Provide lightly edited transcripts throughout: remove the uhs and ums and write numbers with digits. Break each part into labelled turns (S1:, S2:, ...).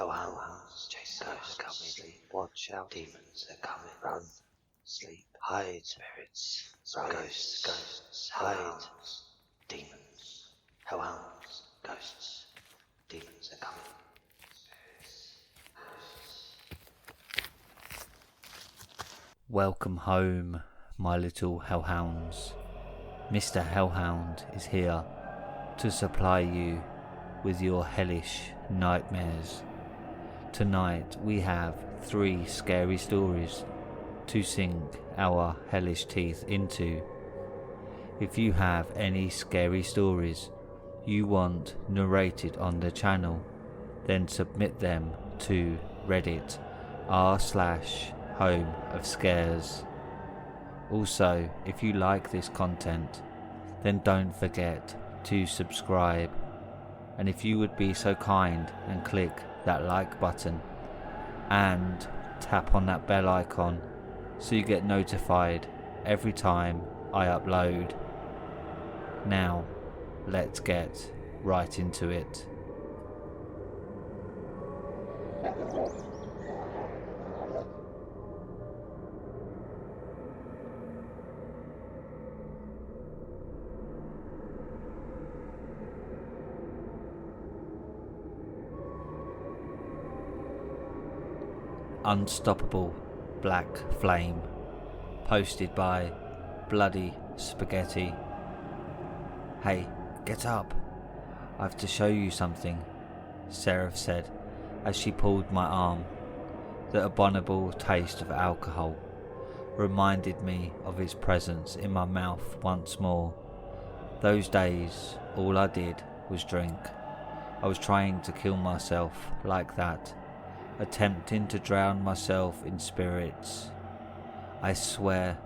S1: hellhounds, chase ghosts, come sleep, watch out, demons are coming, run, sleep, hide, spirits, ghosts, hide, demons, hellhounds, ghosts, demons are coming.
S2: Welcome home, my little hellhounds. Mr. Hellhound is here to supply you with your hellish nightmares. Tonight we have 3 scary stories to sink our hellish teeth into. If you have any scary stories you want narrated on the channel, then submit them to Reddit r/homeofscares. Also, if you like this content, then don't forget to subscribe, and if you would be so kind and click that like button and tap on that bell icon so you get notified every time I upload. Now, let's get right into it. Unstoppable Black Flame, posted by Bloody Spaghetti. Hey, get up, I have to show you something, Seraph said as she pulled my arm. The abominable taste of alcohol reminded me of its presence in my mouth once more. Those days all I did was drink. I was trying to kill myself like that, attempting to drown myself in spirits. I swear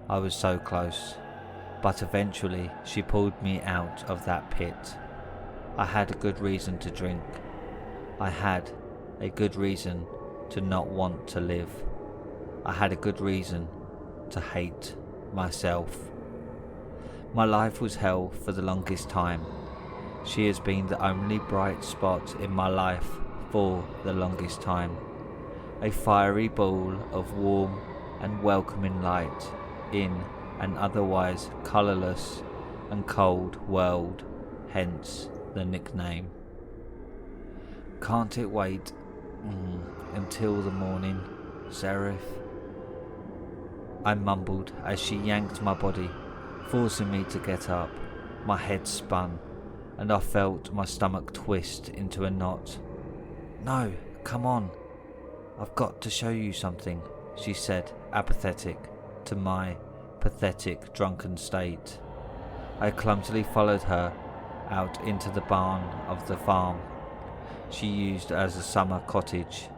S2: I was so close, but eventually she pulled me out of that pit. I had a good reason to drink. I had a good reason to not want to live. I had a good reason to hate myself. My life was hell for the longest time. She has been the only bright spot in my life for the longest time, a fiery ball of warm and welcoming light in an otherwise colourless and cold world, hence the nickname. Can't it wait until the morning, Seraph? I mumbled as she yanked my body, forcing me to get up. My head spun and I felt my stomach twist into a knot. No, come on. I've got to show you something, she said, apathetic to my pathetic drunken state. I clumsily followed her out into the barn of the farm she used as a summer cottage.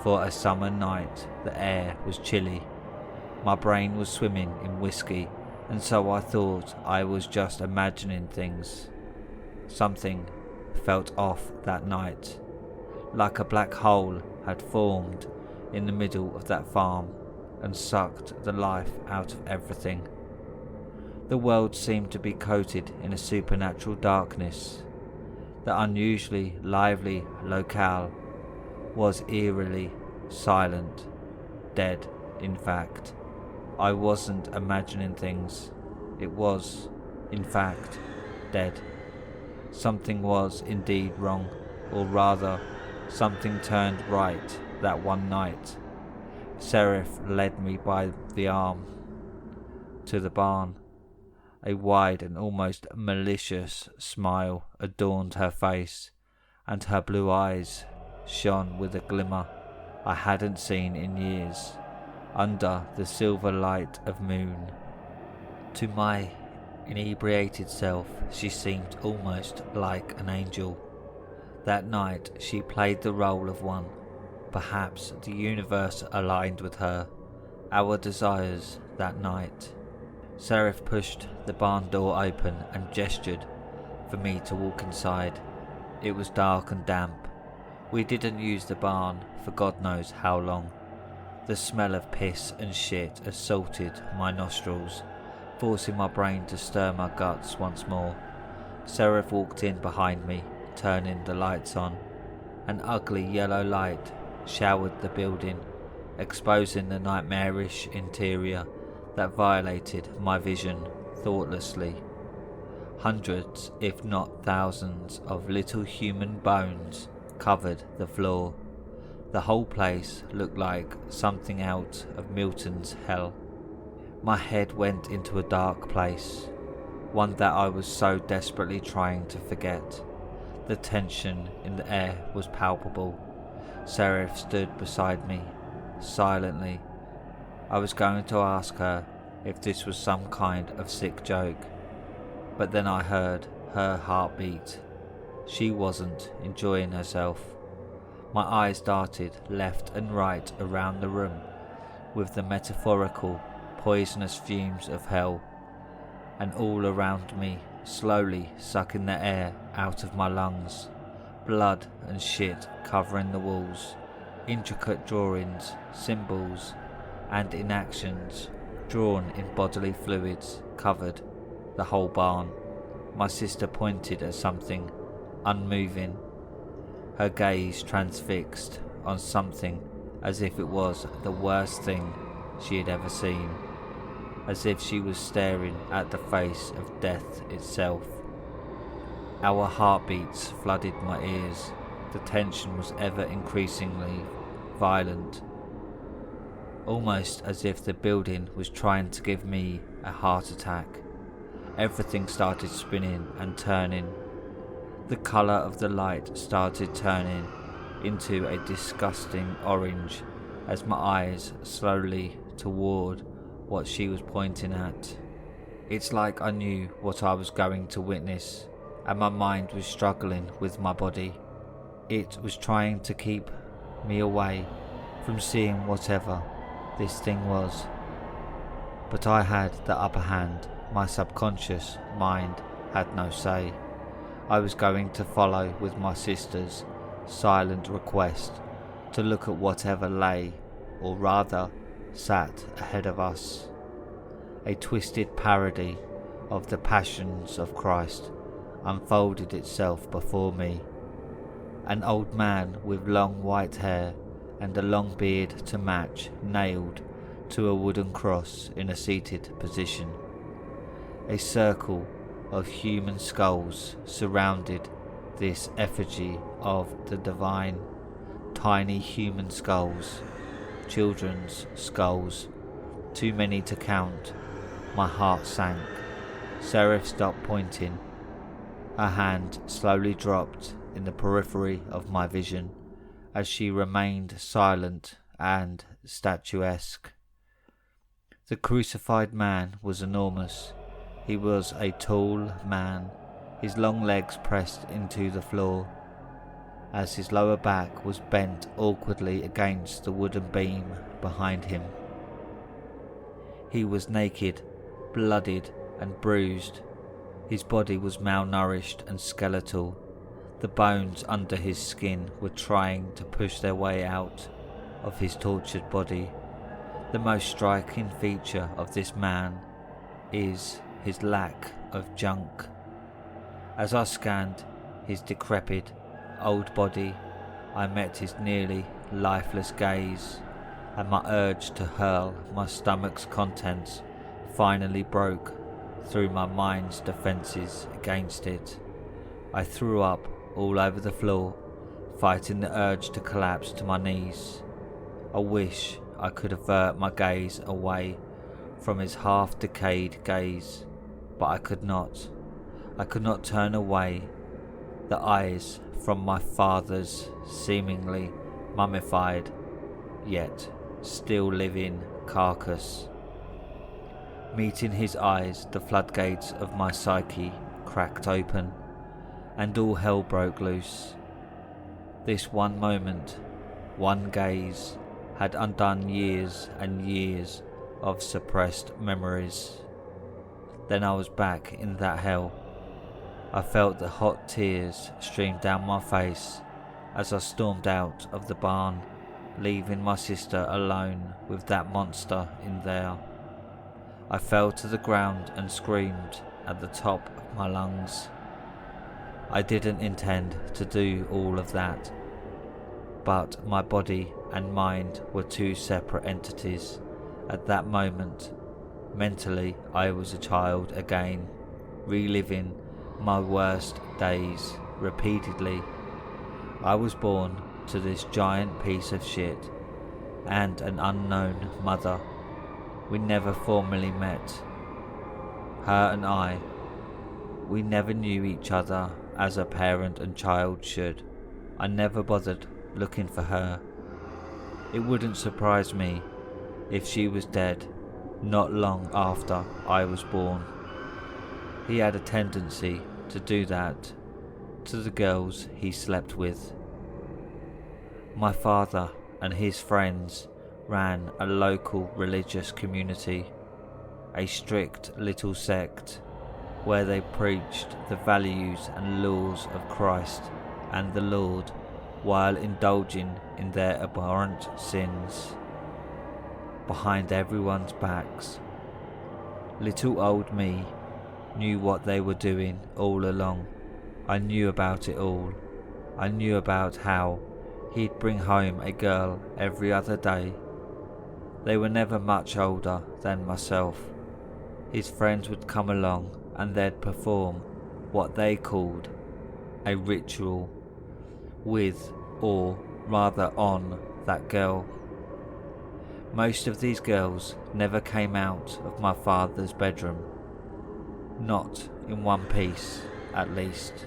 S2: For a summer night, the air was chilly. My brain was swimming in whiskey, and so I thought I was just imagining things. Something felt off that night. Like a black hole had formed in the middle of that farm and sucked the life out of everything. The world seemed to be coated in a supernatural darkness. The unusually lively locale was eerily silent, dead in fact. I wasn't imagining things. It was, in fact, dead. Something was indeed wrong, or rather, something turned right that one night. Seraph led me by the arm to the barn. A wide and almost malicious smile adorned her face, and her blue eyes shone with a glimmer I hadn't seen in years under the silver light of moon. To my inebriated self, she seemed almost like an angel. That night she played the role of one. Perhaps the universe aligned with her, our desires that night. Seraph pushed the barn door open and gestured for me to walk inside. It was dark and damp. We didn't use the barn for God knows how long. The smell of piss and shit assaulted my nostrils, forcing my brain to stir my guts once more. Seraph walked in behind me, turning the lights on. An ugly yellow light showered the building, exposing the nightmarish interior that violated my vision thoughtlessly. Hundreds, if not thousands, of little human bones covered the floor. The whole place looked like something out of Milton's hell. My head went into a dark place, one that I was so desperately trying to forget. The tension in the air was palpable. Seraph stood beside me, silently. I was going to ask her if this was some kind of sick joke, but then I heard her heartbeat. She wasn't enjoying herself. My eyes darted left and right around the room, with the metaphorical, poisonous fumes of hell, and all around me, slowly sucking the air out of my lungs. Blood and shit covering the walls, intricate drawings, symbols, and inactions drawn in bodily fluids covered the whole barn. My sister pointed at something, unmoving, her gaze transfixed on something as if it was the worst thing she had ever seen, as if she was staring at the face of death itself. Our heartbeats flooded my ears. The tension was ever increasingly violent, almost as if the building was trying to give me a heart attack. Everything started spinning and turning. The colour of the light started turning into a disgusting orange as my eyes slowly toward what she was pointing at. It's like I knew what I was going to witness, and my mind was struggling with my body. It was trying to keep me away from seeing whatever this thing was. But I had the upper hand. My subconscious mind had no say. I was going to follow with my sister's silent request to look at whatever lay, or rather sat ahead of us. A twisted parody of the passions of Christ unfolded itself before me. An old man with long white hair and a long beard to match, nailed to a wooden cross in a seated position. A circle of human skulls surrounded this effigy of the divine. Tiny human skulls, children's skulls, too many to count. My heart sank. Seraph stopped pointing. Her hand slowly dropped in the periphery of my vision as she remained silent and statuesque. The crucified man was enormous. He was a tall man, his long legs pressed into the floor, as his lower back was bent awkwardly against the wooden beam behind him. He was naked, bloodied and bruised. His body was malnourished and skeletal. The bones under his skin were trying to push their way out of his tortured body. The most striking feature of this man is his lack of junk. As I scanned his decrepit, old body, I met his nearly lifeless gaze, and my urge to hurl my stomach's contents finally broke through my mind's defences against it. I threw up all over the floor, fighting the urge to collapse to my knees. I wish I could avert my gaze away from his half-decayed gaze, but I could not. I could not turn away the eyes from my father's seemingly mummified, yet still living carcass. Meeting his eyes, the floodgates of my psyche cracked open, and all hell broke loose. This one moment, one gaze, had undone years and years of suppressed memories. Then I was back in that hell. I felt the hot tears stream down my face as I stormed out of the barn, leaving my sister alone with that monster in there. I fell to the ground and screamed at the top of my lungs. I didn't intend to do all of that. but my body and mind were two separate entities. At that moment, mentally, I was a child again, reliving my worst days repeatedly. I was born to this giant piece of shit and an unknown mother. We never formally met. Her and I, we never knew each other as a parent and child should. I never bothered looking for her. It wouldn't surprise me if she was dead not long after I was born. He had a tendency to do that to the girls he slept with. My father and his friends ran a local religious community, a strict little sect where they preached the values and laws of Christ and the Lord while indulging in their abhorrent sins behind everyone's backs. Little old me knew what they were doing all along. I knew about it all. I knew about how he'd bring home a girl every other day. They were never much older than myself. His friends would come along and they'd perform what they called a ritual with, or rather on, that girl. Most of these girls never came out of my father's bedroom. Not in one piece, at least.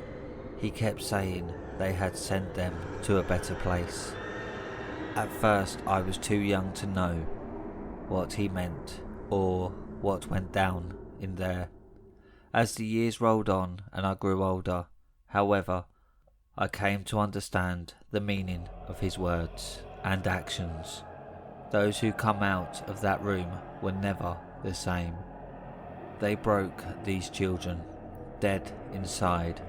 S2: He kept saying they had sent them to a better place. At first I was too young to know what he meant or what went down in there. As the years rolled on and I grew older, however, I came to understand the meaning of his words and actions. Those who come out of that room were never the same. They broke these children, dead inside,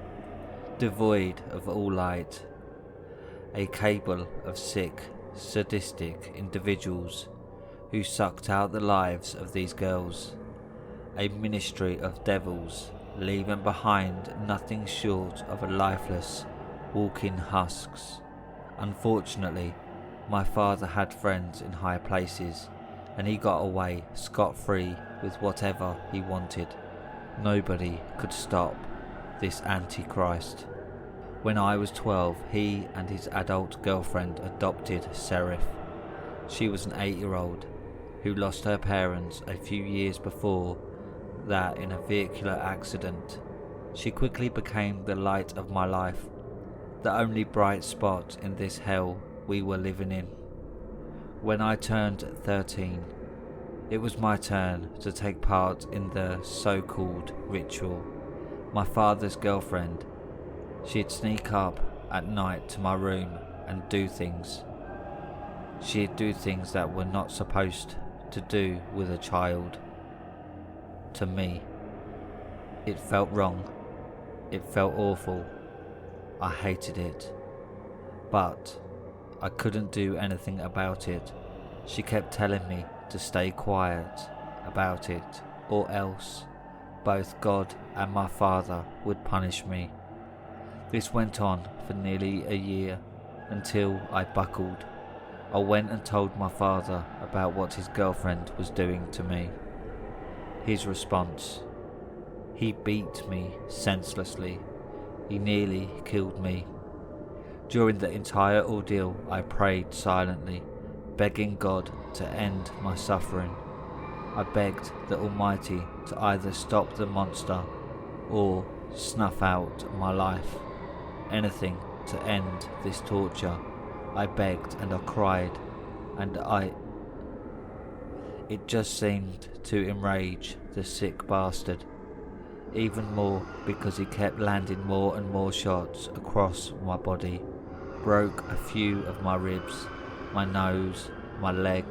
S2: devoid of all light, a cabal of sick, sadistic individuals who sucked out the lives of these girls, a ministry of devils leaving behind nothing short of a lifeless, walking husks. Unfortunately, my father had friends in high places, and he got away scot-free with whatever he wanted. Nobody could stop this Antichrist. When I was 12, he and his adult girlfriend adopted Seraph. She was an 8-year-old who lost her parents a few years before that in a vehicular accident. She quickly became the light of my life, the only bright spot in this hell we were living in. When I turned 13, it was my turn to take part in the so-called ritual. My father's girlfriend, she'd sneak up at night to my room and do things. She'd do things that were not supposed to do with a child. To me, it felt wrong. It felt awful. I hated it. But I couldn't do anything about it. She kept telling me to stay quiet about it, or else both God and my father would punish me. This went on for nearly a year until I buckled. I went and told my father about what his girlfriend was doing to me. His response: he beat me senselessly. He nearly killed me. During the entire ordeal, I prayed silently, begging God to end my suffering. I begged the Almighty to either stop the monster or snuff out my life. Anything to end this torture. I begged and I cried, and it just seemed to enrage the sick bastard, even more because he kept landing more and more shots across my body, broke a few of my ribs, my nose, my leg,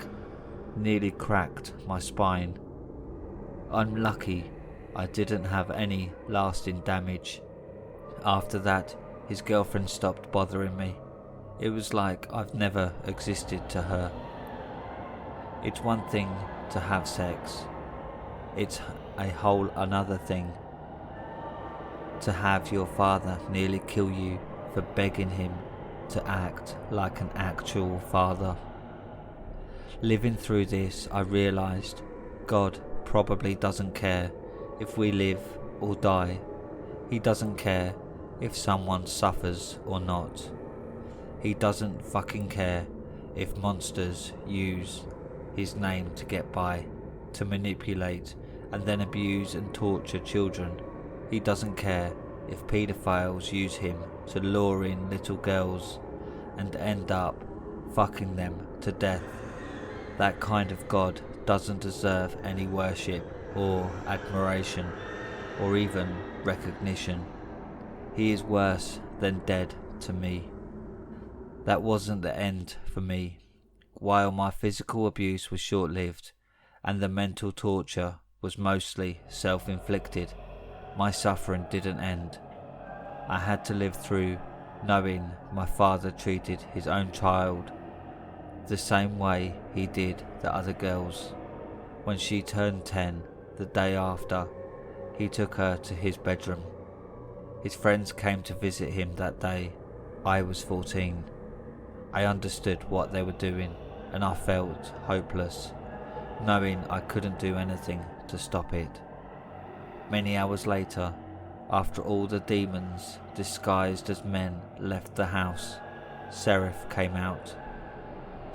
S2: nearly cracked my spine. I'm lucky I didn't have any lasting damage. After that, his girlfriend stopped bothering me. It was like I've never existed to her. It's one thing to have sex. It's a whole another thing to have your father nearly kill you for begging him to act like an actual father. Living through this, I realised God probably doesn't care if we live or die. He doesn't care if someone suffers or not. He doesn't fucking care if monsters use his name to get by, to manipulate and then abuse and torture children. He doesn't care if paedophiles use him to lure in little girls and end up fucking them to death. That kind of God doesn't deserve any worship or admiration or even recognition. He is worse than dead to me. That wasn't the end for me. While my physical abuse was short-lived and the mental torture was mostly self-inflicted, my suffering didn't end. I had to live through knowing my father treated his own child the same way he did the other girls. When she turned 10, the day after, he took her to his bedroom. His friends came to visit him that day. I was 14. I understood what they were doing, and I felt hopeless, knowing I couldn't do anything to stop it. Many hours later, after all the demons disguised as men left the house, Seraph came out.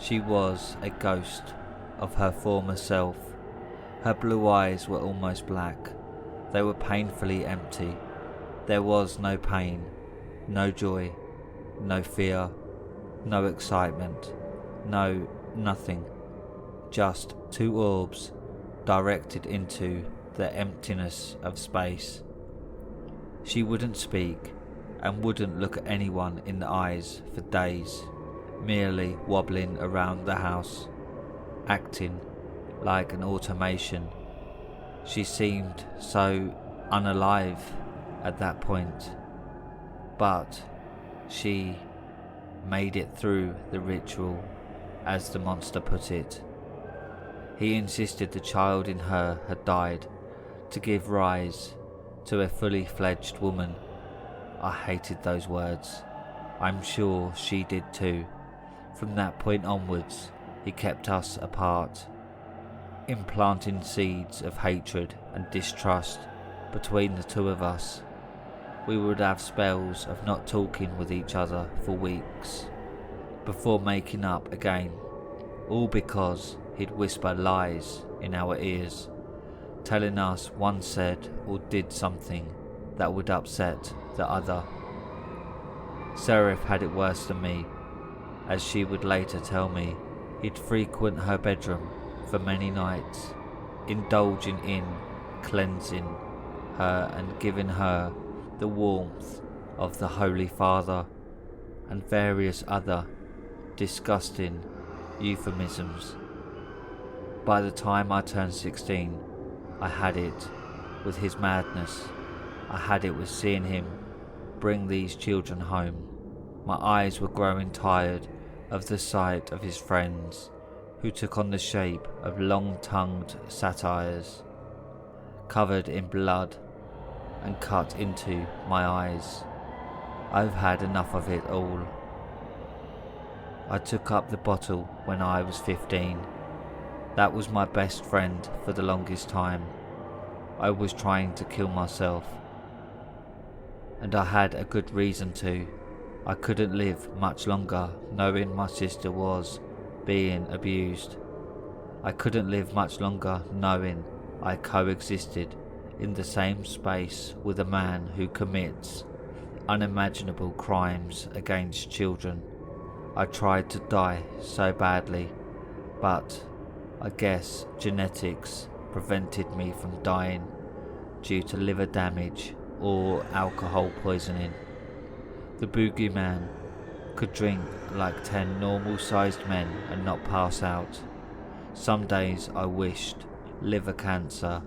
S2: She was a ghost of her former self. Her blue eyes were almost black. They were painfully empty. There was no pain, no joy, no fear, no excitement, no nothing. Just two orbs directed into the emptiness of space. She wouldn't speak and wouldn't look at anyone in the eyes for days, merely wobbling around the house, acting like an automation. She seemed so unalive at that point, but she made it through the ritual, as the monster put it. He insisted the child in her had died to give rise to a fully fledged woman. I hated those words. I'm sure she did too. From that point onwards, he kept us apart, implanting seeds of hatred and distrust between the two of us. We would have spells of not talking with each other for weeks before making up again, all because he'd whisper lies in our ears, telling us one said or did something that would upset the other. Seraph had it worse than me, as she would later tell me. He'd frequent her bedroom for many nights, indulging in cleansing her and giving her the warmth of the Holy Father and various other disgusting euphemisms. By the time I turned 16, I had it with his madness. I had it with seeing him bring these children home. My eyes were growing tired of the sight of his friends, who took on the shape of long-tongued satyrs, covered in blood and cut into my eyes. I've had enough of it all. I took up the bottle when I was 15. That was my best friend for the longest time. I was trying to kill myself, and I had a good reason to. I couldn't live much longer knowing my sister was being abused. I couldn't live much longer knowing I coexisted in the same space with a man who commits unimaginable crimes against children. I tried to die so badly, but I guess genetics prevented me from dying due to liver damage or alcohol poisoning. The boogeyman could drink like 10 normal-sized men and not pass out. Some days I wished liver cancer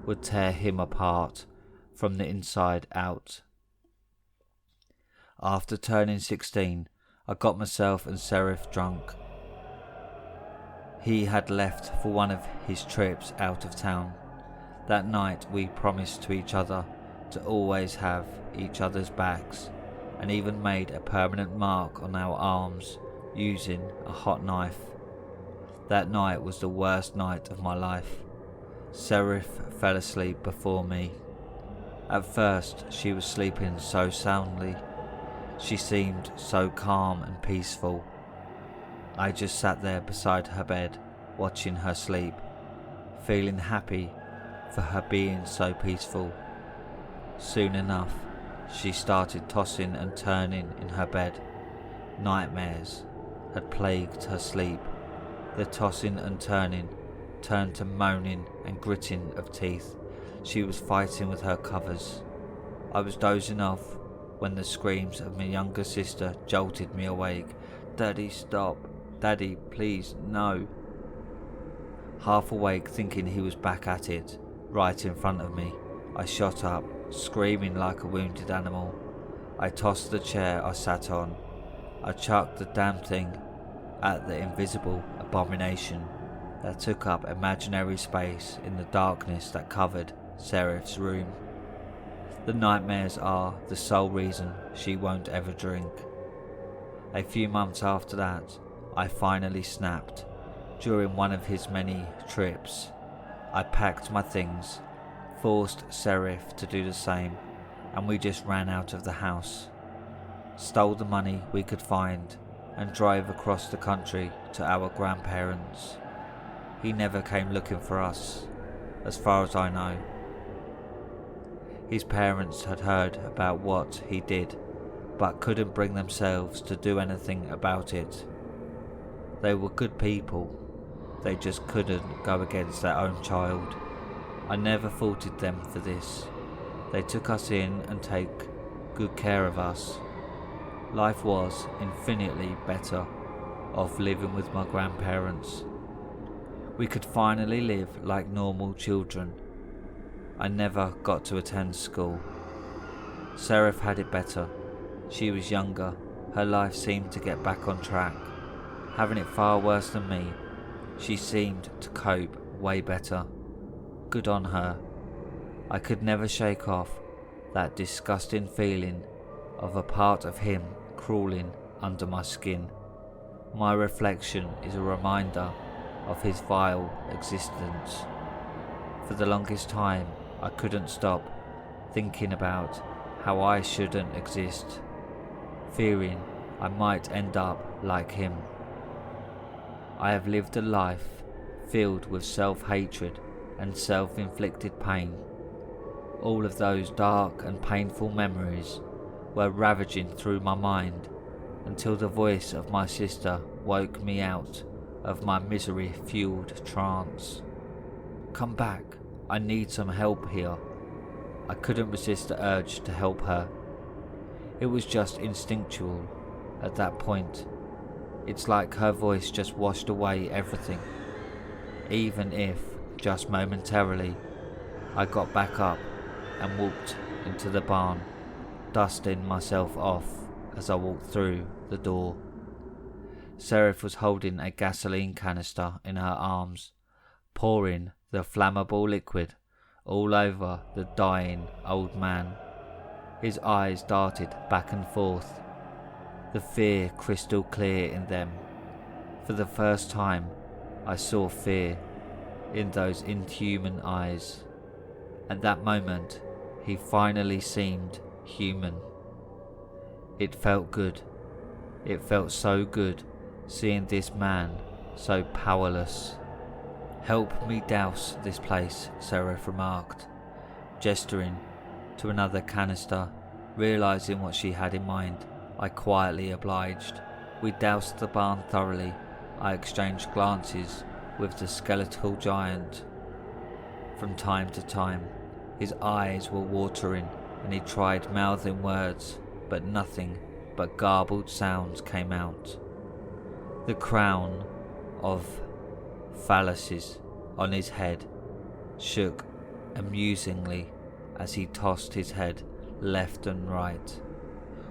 S2: would tear him apart from the inside out. After turning 16, I got myself and Seraph drunk. He had left for one of his trips out of town. That night we promised to each other to always have each other's backs, and even made a permanent mark on our arms using a hot knife. That night was the worst night of my life. Seraph fell asleep before me. At first, she was sleeping so soundly. She seemed so calm and peaceful. I just sat there beside her bed, watching her sleep, feeling happy for her being so peaceful. Soon enough, she started tossing and turning in her bed. Nightmares had plagued her sleep. The tossing and turning turned to moaning and gritting of teeth. She was fighting with her covers. I was dozing off when the screams of my younger sister jolted me awake. "Daddy, stop. Daddy, please, no." Half awake, thinking he was back at it, right in front of me, I shot up, screaming like a wounded animal. I tossed the chair I sat on. I chucked the damn thing at the invisible abomination that took up imaginary space in the darkness that covered Seraph's room. The nightmares are the sole reason she won't ever drink. A few months after that, I finally snapped. During one of his many trips, I packed my things, forced Seraph to do the same, and we just ran out of the house, stole the money we could find, and drove across the country to our grandparents. He never came looking for us, as far as I know. His parents had heard about what he did, but couldn't bring themselves to do anything about it. They were good people, they just couldn't go against their own child. I never faulted them for this. They took us in and take good care of us. Life was infinitely better off living with my grandparents. We could finally live like normal children. I never got to attend school. Seraph had it better. She was younger. Her life seemed to get back on track. Having it far worse than me, she seemed to cope way better. Good on her. I could never shake off that disgusting feeling of a part of him crawling under my skin. My reflection is a reminder of his vile existence. For the longest time, I couldn't stop thinking about how I shouldn't exist, fearing I might end up like him. I have lived a life filled with self-hatred and self-inflicted pain. All of those dark and painful memories were ravaging through my mind until the voice of my sister woke me out of my misery-fueled trance. "Come back, I need some help here." I couldn't resist the urge to help her. It was just instinctual at that point. It's like her voice just washed away everything. Even if, just momentarily, I got back up and walked into the barn, dusting myself off as I walked through the door. Seraph was holding a gasoline canister in her arms, pouring the flammable liquid all over the dying old man. His eyes darted back and forth, the fear crystal clear in them. For the first time, I saw fear in those inhuman eyes. At that moment, he finally seemed human. It felt good. It felt so good seeing this man so powerless. "Help me douse this place," Seraph remarked, gesturing to another canister. Realizing what she had in mind, I quietly obliged. We doused the barn thoroughly. I exchanged glances with the skeletal giant. From time to time, his eyes were watering and he tried mouthing words, but nothing but garbled sounds came out. The crown of phalluses on his head shook amusingly as he tossed his head left and right.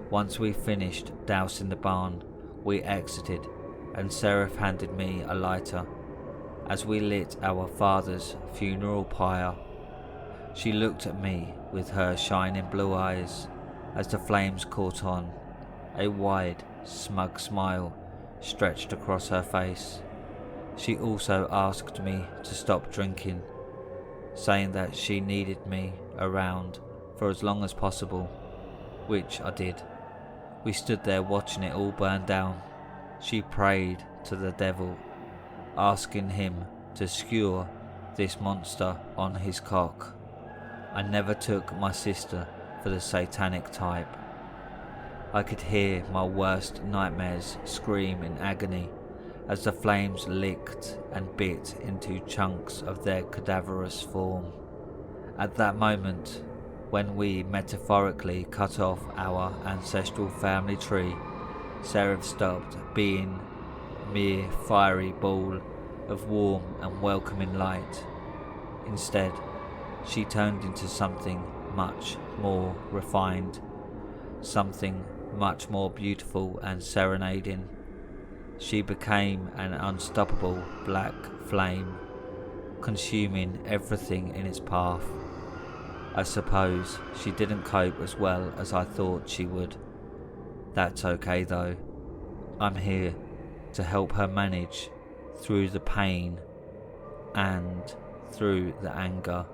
S2: Once we finished dousing the barn, we exited and Seraph handed me a lighter. As we lit our father's funeral pyre, she looked at me with her shining blue eyes as the flames caught on. A wide, smug smile stretched across her face. She also asked me to stop drinking, saying that she needed me around for as long as possible, which I did. We stood there watching it all burn down. She prayed to the devil, asking him to skewer this monster on his cock. I never took my sister for the satanic type. I could hear my worst nightmares scream in agony as the flames licked and bit into chunks of their cadaverous form. At that moment, when we metaphorically cut off our ancestral family tree, Seraph stopped being a mere fiery ball of warm and welcoming light. Instead, she turned into something much more refined, something much more beautiful and serenading. She became an unstoppable black flame, consuming everything in its path. I suppose she didn't cope as well as I thought she would. That's okay though. I'm here to help her manage through the pain and through the anger.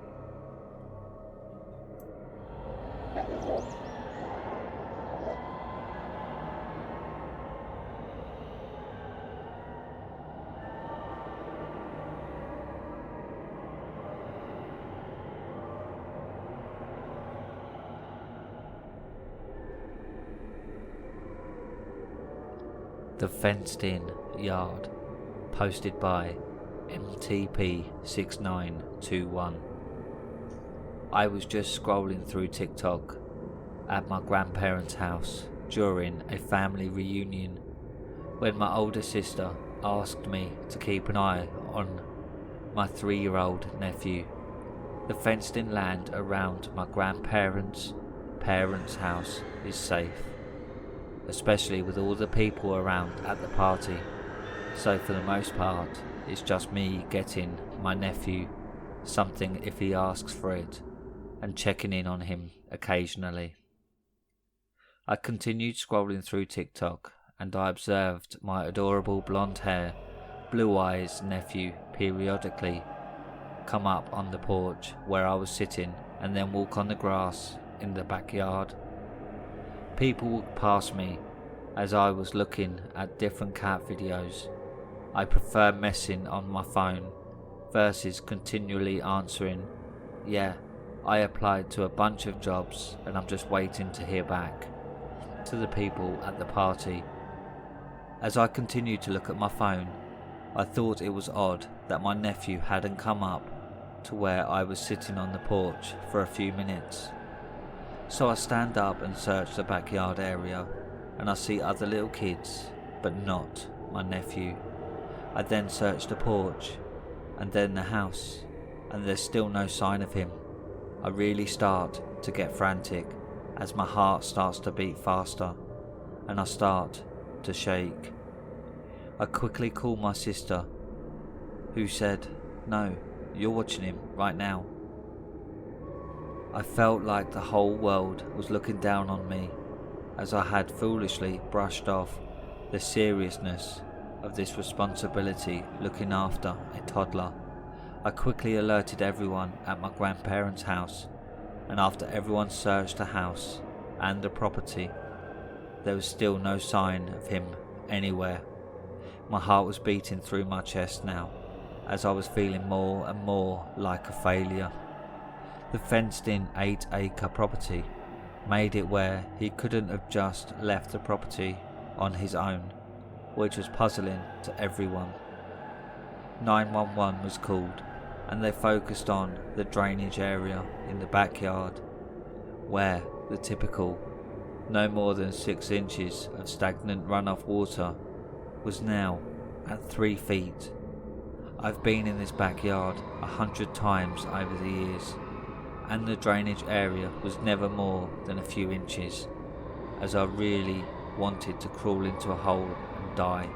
S2: The fenced-in yard, posted by MTP6921. I was just scrolling through TikTok at my grandparents' house during a family reunion when my older sister asked me to keep an eye on my 3-year-old nephew. The fenced-in land around my grandparents' parents' house is safe, especially with all the people around at the party, so for the most part it's just me getting my nephew something if he asks for it and checking in on him occasionally. I continued scrolling through TikTok and I observed my adorable blonde hair, blue eyes nephew periodically come up on the porch where I was sitting and then walk on the grass in the backyard. People walked past me as I was looking at different cat videos. I prefer messing on my phone versus continually answering, "Yeah, I applied to a bunch of jobs and I'm just waiting to hear back," to the people at the party. As I continued to look at my phone, I thought it was odd that my nephew hadn't come up to where I was sitting on the porch for a few minutes. So I stand up and search the backyard area and I see other little kids, but not my nephew. I then search the porch and then the house, and there's still no sign of him. I really start to get frantic as my heart starts to beat faster and I start to shake. I quickly call my sister, who said, "No, you're watching him right now." I felt like the whole world was looking down on me as I had foolishly brushed off the seriousness of this responsibility looking after a toddler. I quickly alerted everyone at my grandparents' house, and after everyone searched the house and the property, there was still no sign of him anywhere. My heart was beating through my chest now as I was feeling more and more like a failure. The fenced-in 8-acre property made it where he couldn't have just left the property on his own, which was puzzling to everyone. 911 was called and they focused on the drainage area in the backyard, where the typical no more than 6 inches of stagnant runoff water was now at 3 feet. I've been in this backyard 100 times over the years, and the drainage area was never more than a few inches, as I really wanted to crawl into a hole and die.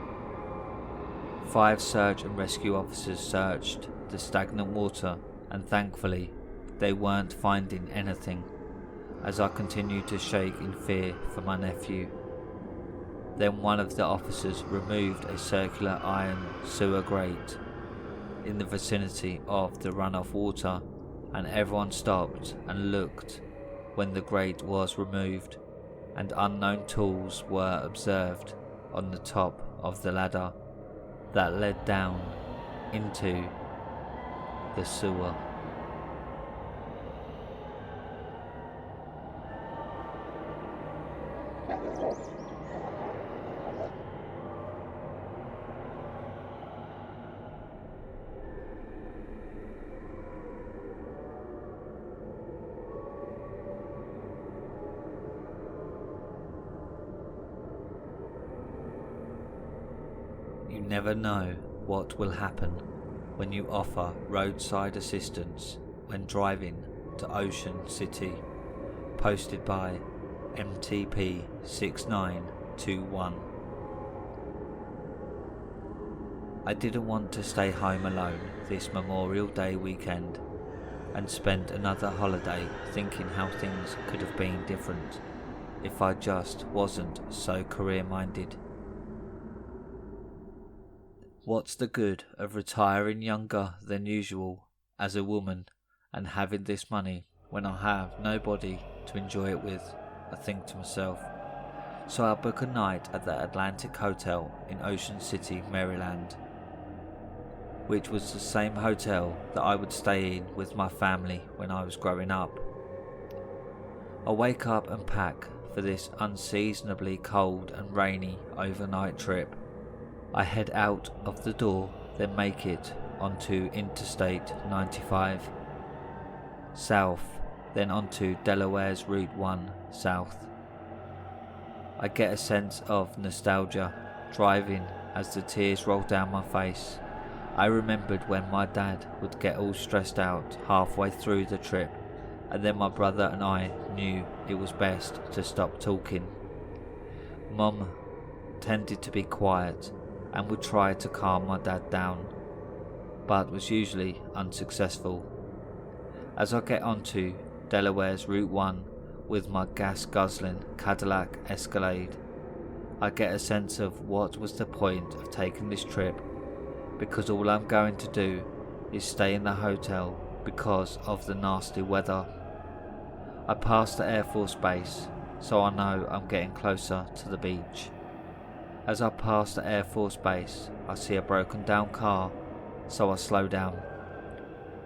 S2: 5 search and rescue officers searched the stagnant water and thankfully they weren't finding anything. as I continued to shake in fear for my nephew. Then one of the officers removed a circular iron sewer grate in the vicinity of the runoff water, and everyone stopped and looked when the grate was removed, and unknown tools were observed on the top of the ladder that led down into the sewer. You never know what will happen when you offer roadside assistance when driving to Ocean City. Posted by MTP6921. I didn't want to stay home alone this Memorial Day weekend and spent another holiday thinking how things could have been different if I just wasn't so career-minded. What's the good of retiring younger than usual as a woman and having this money when I have nobody to enjoy it with, I think to myself. So I book a night at the Atlantic Hotel in Ocean City, Maryland, which was the same hotel that I would stay in with my family when I was growing up. I wake up and pack for this unseasonably cold and rainy overnight trip. I head out of the door, then make it onto Interstate 95 south, then onto Delaware's Route 1 south. I get a sense of nostalgia driving as the tears roll down my face. I remembered when my dad would get all stressed out halfway through the trip, and then my brother and I knew it was best to stop talking. Mum tended to be quiet and would try to calm my dad down, but was usually unsuccessful. As I get onto Delaware's Route 1 with my gas-guzzling Cadillac Escalade, I get a sense of what was the point of taking this trip, because all I'm going to do is stay in the hotel because of the nasty weather. I pass the Air Force Base, so I know I'm getting closer to the beach. As I pass the Air Force Base, I see a broken down car, so I slow down.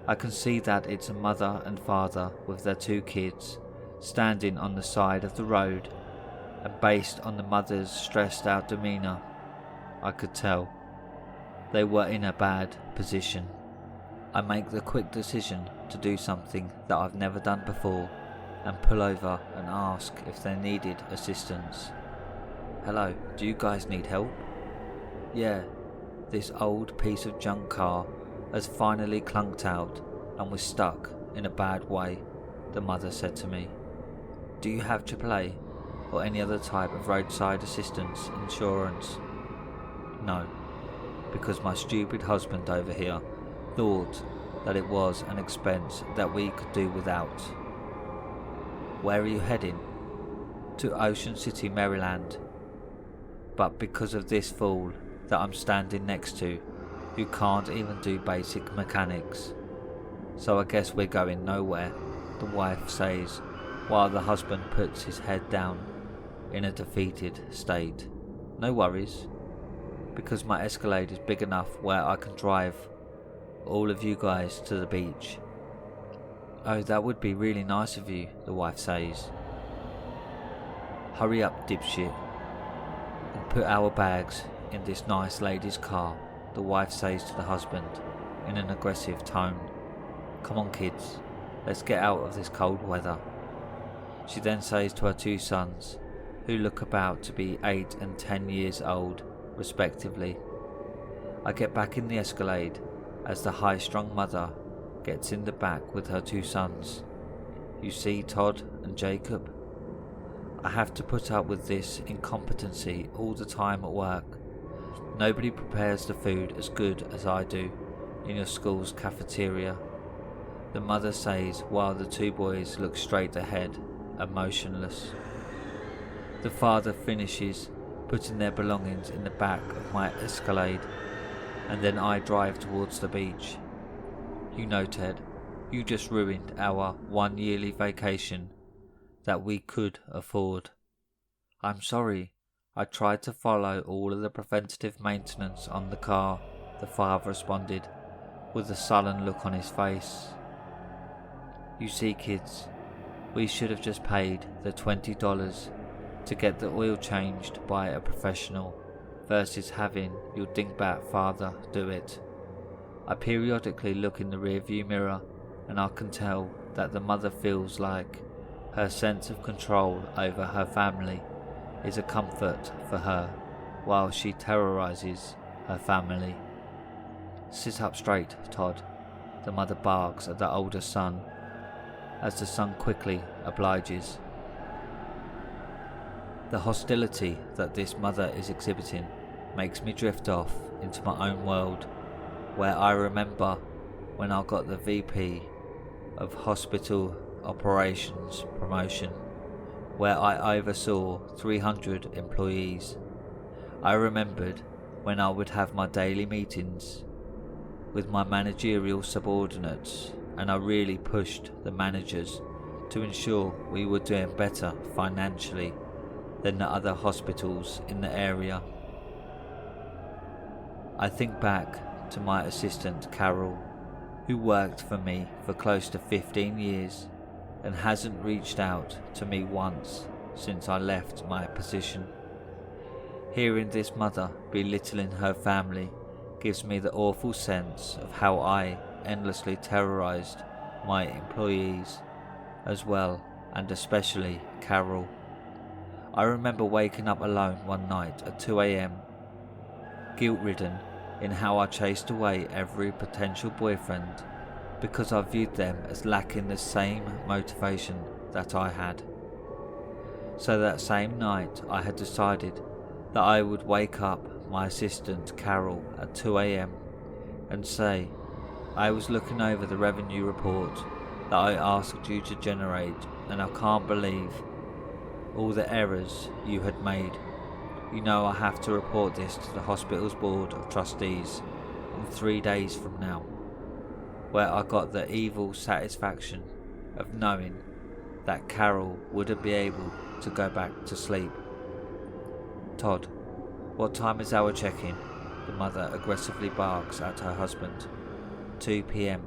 S2: I can see that it's a mother and father with their 2 kids standing on the side of the road, and based on the mother's stressed out demeanour, I could tell they were in a bad position. I make the quick decision to do something that I've never done before and pull over and ask if they needed assistance. "Hello, do you guys need help?" "Yeah, this old piece of junk car has finally clunked out and was stuck in a bad way," the mother said to me. "Do you have AAA or any other type of roadside assistance insurance?" "No, because my stupid husband over here thought that it was an expense that we could do without." "Where are you heading?" "To Ocean City, Maryland. But because of this fool that I'm standing next to, who can't even do basic mechanics, so I guess we're going nowhere," the wife says, while the husband puts his head down in a defeated state. "No worries, because my Escalade is big enough where I can drive all of you guys to the beach." "Oh, that would be really nice of you," the wife says. "Hurry up, dipshit, and put our bags in this nice lady's car," the wife says to the husband in an aggressive tone. "Come on kids, let's get out of this cold weather." She then says to her 2 sons, who look about to be 8 and 10 years old respectively. I get back in the Escalade as the high-strung mother gets in the back with her 2 sons. "You see Todd and Jacob? I have to put up with this incompetency all the time at work. Nobody prepares the food as good as I do in your school's cafeteria," the mother says while the 2 boys look straight ahead and motionless. The father finishes putting their belongings in the back of my Escalade, and then I drive towards the beach. You know, Ted, you just ruined our 1 yearly vacation that we could afford. I'm sorry. I tried to follow all of the preventative maintenance on the car, the father responded, with a sullen look on his face. You see, kids, we should have just paid the $20 to get the oil changed by a professional versus having your dingbat father do it. I periodically look in the rearview mirror and I can tell that the mother feels like her sense of control over her family is a comfort for her while she terrorizes her family. Sit up straight, Todd, the mother barks at the older son as the son quickly obliges. The hostility that this mother is exhibiting makes me drift off into my own world, where I remember when I got the VP of Hospital Operations promotion, where I oversaw 300 employees. I remembered when I would have my daily meetings with my managerial subordinates, and I really pushed the managers to ensure we were doing better financially than the other hospitals in the area. I think back to my assistant Carol, who worked for me for close to 15 years and hasn't reached out to me once since I left my position. Hearing this mother belittling her family gives me the awful sense of how I endlessly terrorized my employees as well, and especially Carol. I remember waking up alone one night at 2 a.m, guilt-ridden in how I chased away every potential boyfriend because I viewed them as lacking the same motivation that I had. So that same night I had decided that I would wake up my assistant Carol at 2 a.m. and say, I was looking over the revenue report that I asked you to generate, and I can't believe all the errors you had made. You know I have to report this to the hospital's board of trustees in 3 days from now, where I got the evil satisfaction of knowing that Carol wouldn't be able to go back to sleep. Todd, what time is our check-in? The mother aggressively barks at her husband. 2 p.m.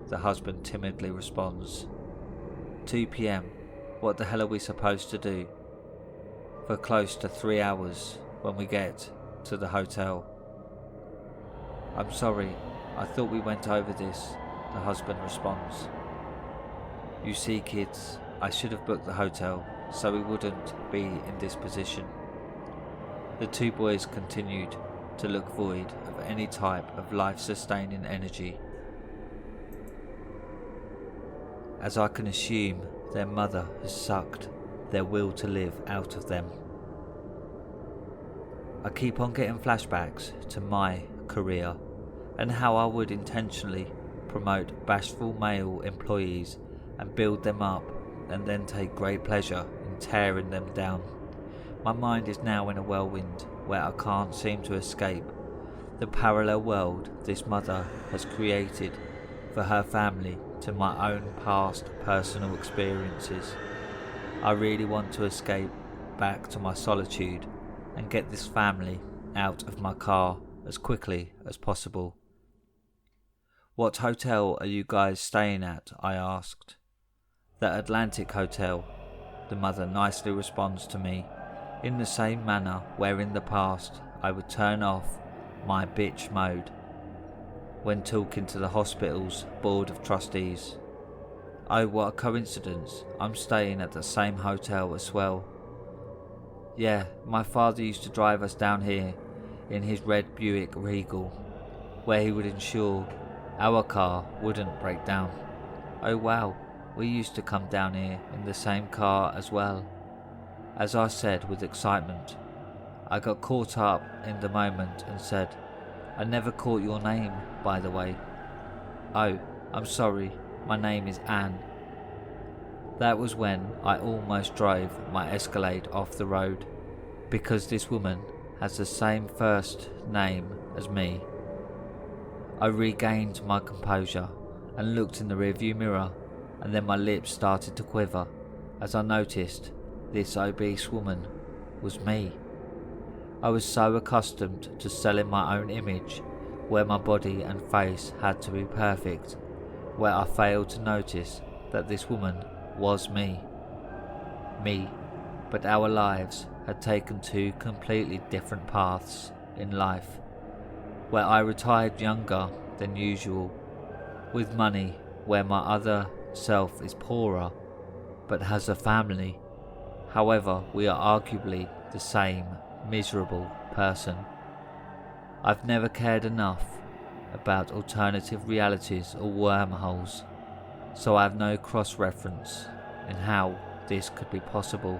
S2: The husband timidly responds. 2 p.m. What the hell are we supposed to do? For close to 3 hours when we get to the hotel. I'm sorry, I thought we went over this, the husband responds. You see, kids, I should have booked the hotel so we wouldn't be in this position. The two boys continued to look void of any type of life-sustaining energy, as I can assume their mother has sucked their will to live out of them. I keep on getting flashbacks to my career and how I would intentionally promote bashful male employees and build them up and then take great pleasure in tearing them down. My mind is now in a whirlwind where I can't seem to escape the parallel world this mother has created for her family to my own past personal experiences. I really want to escape back to my solitude and get this family out of my car as quickly as possible. What hotel are you guys staying at? I asked. The Atlantic Hotel, the mother nicely responds to me, in the same manner where in the past I would turn off my bitch mode when talking to the hospital's board of trustees. Oh, what a coincidence, I'm staying at the same hotel as well. Yeah, my father used to drive us down here in his red Buick Regal, where he would ensure our car wouldn't break down. Oh wow, we used to come down here in the same car as well. As I said with excitement, I got caught up in the moment and said, I never caught your name, by the way. Oh, I'm sorry, my name is Anne. That was when I almost drove my Escalade off the road, because this woman has the same first name as me. I regained my composure and looked in the rearview mirror, and then my lips started to quiver as I noticed this obese woman was me. I was so accustomed to selling my own image, where my body and face had to be perfect, where I failed to notice that this woman was me. Me, but our lives had taken two completely different paths in life, where I retired younger than usual, with money, where my other self is poorer, but has a family. However, we are arguably the same miserable person. I've never cared enough about alternative realities or wormholes, so I have no cross-reference in how this could be possible.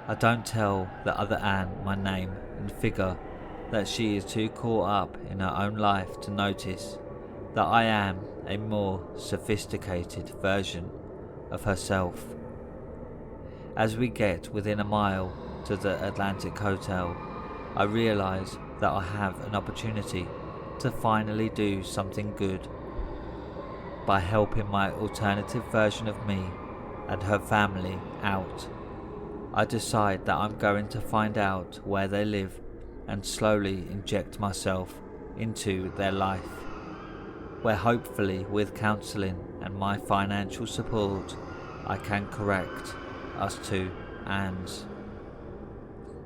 S2: I don't tell the other Anne my name and figure that she is too caught up in her own life to notice that I am a more sophisticated version of herself. As we get within a mile to the Atlantic Hotel, I realise that I have an opportunity to finally do something good by helping my alternative version of me and her family out. I decide that I'm going to find out where they live and slowly inject myself into their life, where hopefully with counselling and my financial support I can correct us two Anns.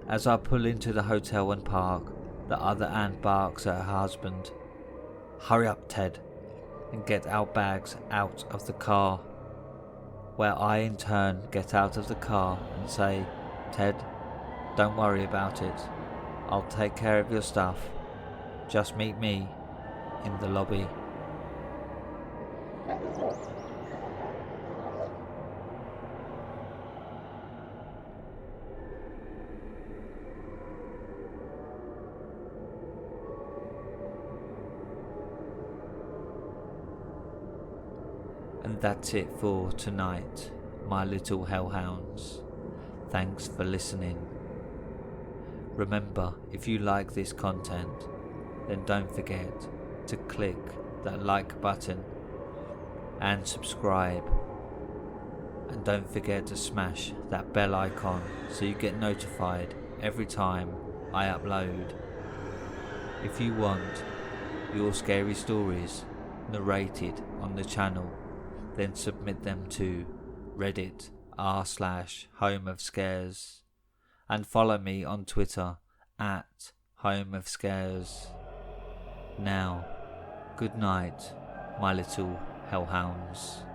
S2: As I pull into the hotel and park, the other Anne barks at her husband, "Hurry up, Ted, and get our bags out of the car," where I in turn get out of the car and say, "Ted, don't worry about it. I'll take care of your stuff. Just meet me in the lobby." And that's it for tonight, my little hellhounds. Thanks for listening. Remember, if you like this content, then don't forget to click that like button and subscribe. And don't forget to smash that bell icon so you get notified every time I upload. If you want your scary stories narrated on the channel, then submit them to Reddit r/homeofscares and follow me on Twitter at homeofscares. Now, good night, my little hellhounds.